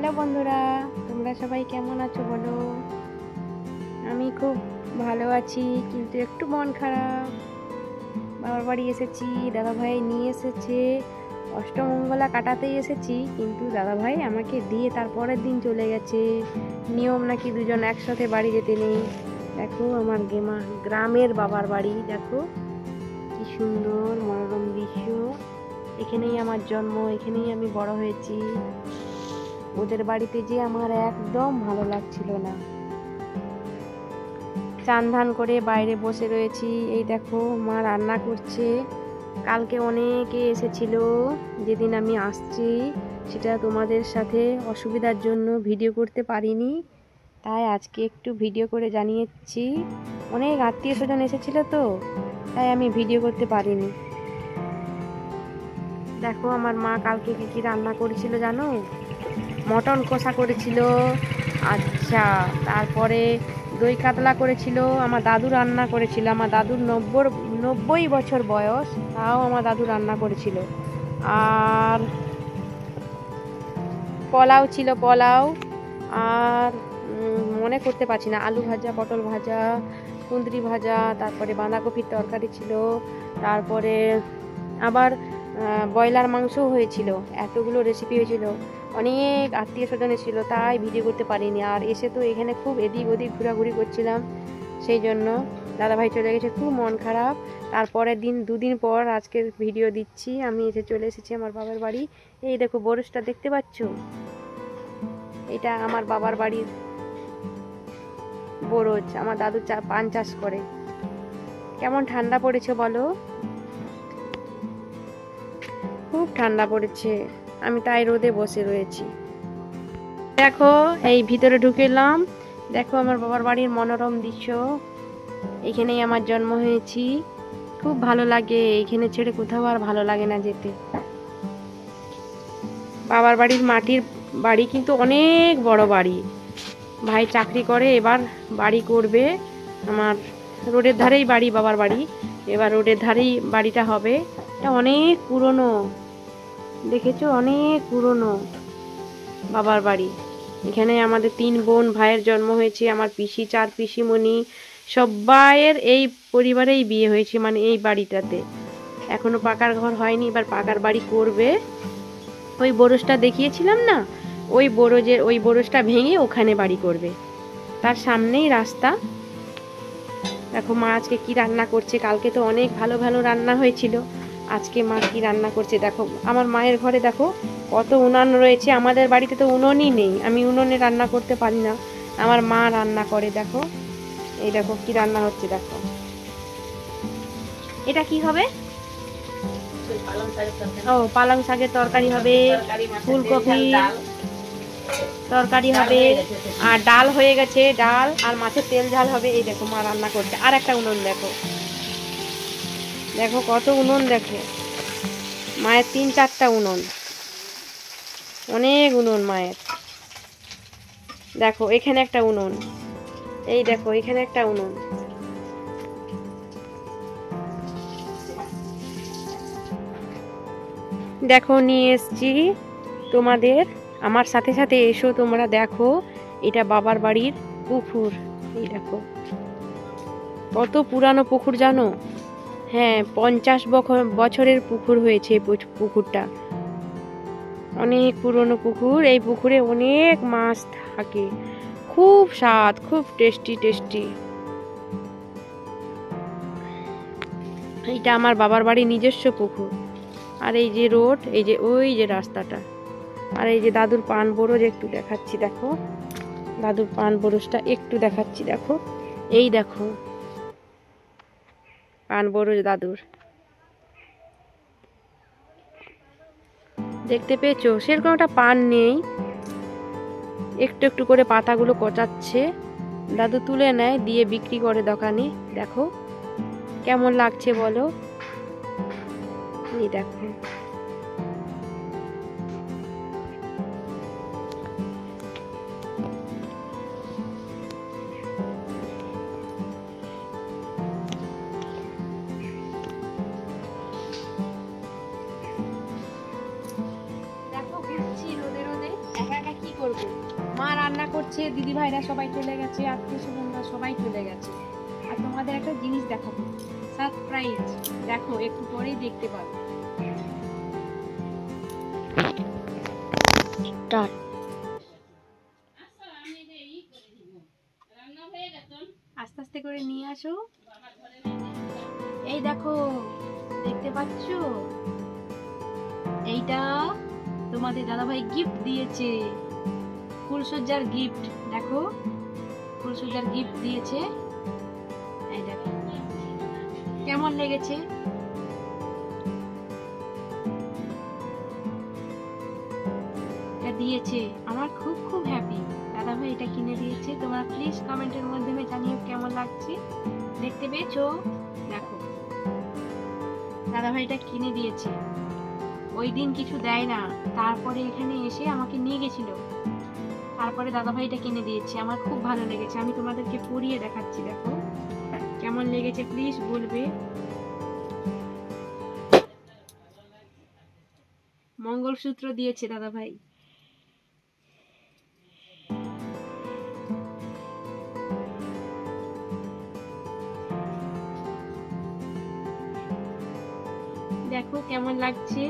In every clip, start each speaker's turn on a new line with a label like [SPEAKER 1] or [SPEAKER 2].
[SPEAKER 1] Hello বন্ধুরা, তোমরা সবাই কেমন আছো বলো? আমি খুব ভালো আছি, কিন্তু একটু মন খারাপ। বাবার বাড়ি এসেছি, দাদাভাই নিয়ে এসেছে। অষ্টমঙ্গলা কাটাতেই এসেছি, কিন্তু দাদাভাই আমাকে দিয়ে তারপরের দিন চলে গেছে। নিয়ম নাকি দুজন একসাথে বাড়ি যেতে নেই। দেখো আমার গ্রামের বাবার বাড়ি, দেখো কি সুন্দর মনোরম দৃশ্য। এখানেই আমার জন্ম, এখানেই আমি বড় হয়েছি। ওদের বাড়িতে যে আমার একদম ভালো লাগছিল না। চান ধান করে বাইরে বসে রয়েছি। এই দেখো মা রান্না করছে। কালকে অনেকে এসেছিল, যেদিন আমি আসছি সেটা তোমাদের সাথে অসুবিধার জন্য ভিডিও করতে পারিনি, তাই আজকে একটু ভিডিও করে জানিয়েছি। অনেক আত্মীয় স্বজন এসেছিল তো, তাই আমি ভিডিও করতে পারিনি। দেখো আমার মা কালকে কি কি রান্না করেছিল জানো? মটন কষা করেছিল, আচ্ছা, তারপরে দই কাতলা করেছিল। আমার দাদু রান্না করেছিল। আমার দাদুর 90 বছর বয়স, তাও আমার দাদু রান্না করেছিল। আর পোলাও ছিল, পোলাও। আর মনে করতে পারছি না, আলু ভাজা, পটল ভাজা, কুঁদরি ভাজা, তারপরে বাঁধাকপির তরকারি ছিল, তারপরে আবার ব্রয়লার মাংসও হয়েছিল। এতগুলো রেসিপি হয়েছিল, অনেক আত্মীয় স্বজন ছিল, তাই ভিডিও করতে পারিনি। আর এসে তো এখানে খুব এদিক ওদিক ঘোরাঘুরি করছিলাম, সেই জন্য দাদাভাই চলে গেছে, খুব মন খারাপ। তারপরের দিন, দুদিন পর আজকের ভিডিও দিচ্ছি। আমি চলে এসেছি আমার বাবার বাড়ি। এই দেখো বরজটা দেখতে পাচ্ছ? এটা আমার বাবার বাড়ির বরজ। আমার দাদু পান চাষ করে। কেমন ঠান্ডা পড়েছে বলো? খুব ঠান্ডা পড়েছে, আমি তাই রোদে বসে রয়েছি। দেখো এই ভিতরে ঢুকে এলাম, দেখো আমার বাবার বাড়ির মনোরম দৃশ্য। এখানেই আমার জন্ম হয়েছি, খুব ভালো লাগে। এখানে ছেড়ে কোথাও আর ভালো লাগে না যেতে। বাবার বাড়ির মাটির বাড়ি, কিন্তু অনেক বড় বাড়ি। ভাই চাকরি করে, এবার বাড়ি করবে। আমার রোডের ধারেই বাড়ি, বাবার বাড়ি। এবার রোডের ধারেই বাড়িটা হবে। এটা অনেক পুরনো, দেখেছো? অনেক পুরনো বাবার বাড়ি। এখানে আমাদের 3 বোন ভাইয়ের জন্ম হয়েছে। আমার পিসি, 4 পিসিমণি, সবাইয়ের এই পরিবারেই বিয়ে হয়েছে, মানে এই বাড়িটাতে। এখনো পাকার ঘর হয়নি, এবার পাকার বাড়ি করবে। ওই বরজটা দেখিয়েছিলাম না, ওই বরজটা ভেঙে ওখানে বাড়ি করবে। তার সামনেই রাস্তা। দেখো মা আজকে কি রান্না করছে। কালকে তো অনেক ভালো ভালো রান্না হয়েছিল, আজকে মা কি রান্না করছে দেখো। আমার মায়ের ঘরে দেখো কত উনান রয়েছে। আমাদের বাড়িতে তো উনুনই নেই, আমি উনুনে রান্না করতে পারি না। আমার মা রান্না করে। দেখো এই দেখো কি রান্না হচ্ছে, দেখো। এটা কি হবে? ও, পালং শাকের তরকারি হবে, ফুলকপি তরকারি হবে, আর ডাল হয়ে গেছে, ডাল আর মাছের তেল ঝাল হবে। এই দেখো মা রান্না করছে। আর একটা উনুন দেখো, দেখো কত উনুন। দেখো মায়ের 3-4টা উনুন, অনেক উনুন মায়ের। দেখো এখানে একটা উনুন, এই দেখো এখানে একটা উনুন। দেখো নিয়ে এসছি তোমাদের, আমার সাথে সাথে এসো তোমরা। দেখো এটা বাবার বাড়ির পুকুর। এই দেখো কত পুরানো পুকুর জানো? হ্যাঁ, 50 বছরের পুকুর হয়েছে এই পুকুরটা। অনেক পুরনো পুকুর। এই পুকুরে অনেক মাছ থাকে, খুব স্বাদ, খুব টেস্টি টেস্টি। এইটা আমার বাবার বাড়ির নিজস্ব পুকুর। আর এই যে রোড, এই যে ওই যে রাস্তাটা। আর এই যে দাদুর পান বরজ একটু দেখাচ্ছি, দেখো দাদুর পান বরজটা একটু দেখাচ্ছি, দেখো এই দেখো পান বরজ দাদুর। দেখতে পেয়েছো? সেরকম একটা পান নেই, একটু একটু করে পাতাগুলো কচাচ্ছে। দাদু তুলে নেয়, দিয়ে বিক্রি করে দোকানে। দেখো কেমন লাগছে বলো? এই দেখো ঘুরছি রোদে রোদে, একা একা কি করবো? করছে, দিদি ভাইরা সবাই চলে গেছে, আত্মীয় স্বজনরা সবাই চলে গেছে। আর তোমাদের একটা জিনিস দেখাবো, সারপ্রাইজ। দেখো, একটু পরেই দেখতে পাবে। আস্তে আস্তে করে নিয়ে আসো। এই দেখো, দেখতে পাচ্ছ? এইটা তোমাদের দাদাভাই গিফট দিয়েছে, ফুলসজ্জার গিফট। দেখো, ফুলসজ্জার গিফট দিয়েছে। এই দেখো কেমন লেগেছে। এটা দিয়েছে, আমার খুব খুব হ্যাপি। দাদাভাই এটা কিনে দিয়েছে। তোমরা প্লিজ কমেন্টের মাধ্যমে জানিও কেমন লাগছে। দেখতে পেয়েছো? দেখো, দাদাভাই এটা কিনে দিয়েছে। ওই দিন কিছু দেয় না, তারপরে এখানে এসে আমাকে নিয়ে গেছিল, তারপরে দাদাভাই এটা কিনে দিয়েছে। আমার খুব ভালো লেগেছে। আমি তোমাদেরকে পরিয়ে দেখাচ্ছি। দেখো কেমন লেগেছে, প্লিজ বলবে। মঙ্গলসূত্র দিয়েছে দাদাভাই। দেখো কেমন লাগছে,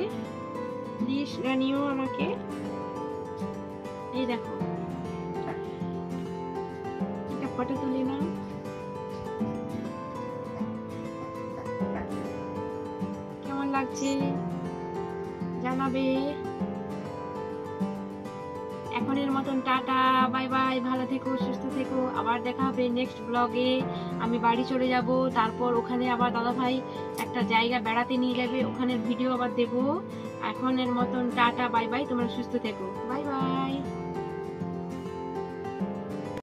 [SPEAKER 1] প্লিজ জানিও আমাকে। এই দেখো, একটা ফটো তুলে নাও। কেমন লাগছে জানাবে। এখনের মতন টাটা, বাই বাই, ভালো থেকো, সুস্থ থেকো। আবার দেখা হবে নেক্সট ব্লগে। আমি বাড়ি চলে যাব, তারপর ওখানে আবার দাদাভাই একটা জায়গা বেড়াতে নিয়ে যাবে, ওখানের ভিডিও আবার দেবো। এখনের মতন টাটা, বাই বাই, তোমরা সুস্থ থেকো, বাই বাই।